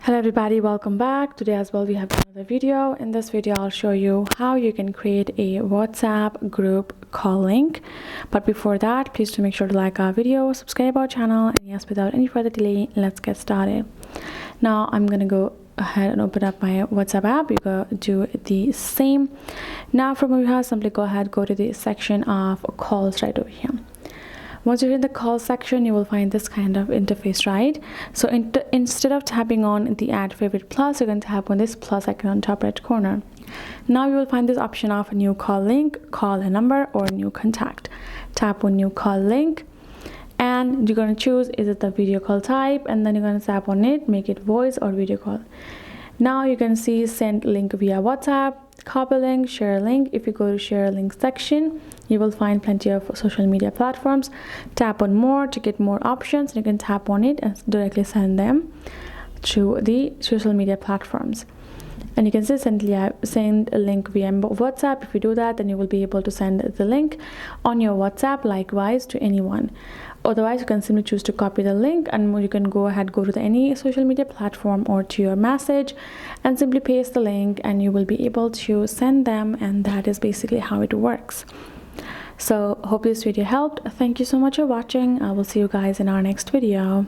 Hello everybody, welcome back. Today as well we have another video. In this video I'll show you how you can create a WhatsApp group call link. But before that, please do make sure to like our video, subscribe our channel, and yes, without any further delay, let's get started. Now I'm gonna go ahead and open up my WhatsApp app. You go do the same. Now from over here, simply go ahead, go to the section of calls right over here. Once you're in the call section, you will find this kind of interface, right? So instead of tapping on the add favorite plus, you're going to tap on this plus icon on top right corner. Now you will find this option of a new call link, call a number, or new contact. Tap on new call link, and you're going to choose is it the video call type, and then you're going to tap on it, make it voice or video call. Now you can see send link via WhatsApp, copy link, share link. If you go to share link section, you will find plenty of social media platforms. Tap on more to get more options. You can tap on it and directly send them to the social media platforms. And you can see send a link via WhatsApp. If you do that, then you will be able to send the link on your WhatsApp likewise to anyone. Otherwise, you can simply choose to copy the link, and you can go to any social media platform or to your message and simply paste the link, and you will be able to send them. And that is basically how it works. So hope this video helped. Thank you so much for watching. I will see you guys in our next video.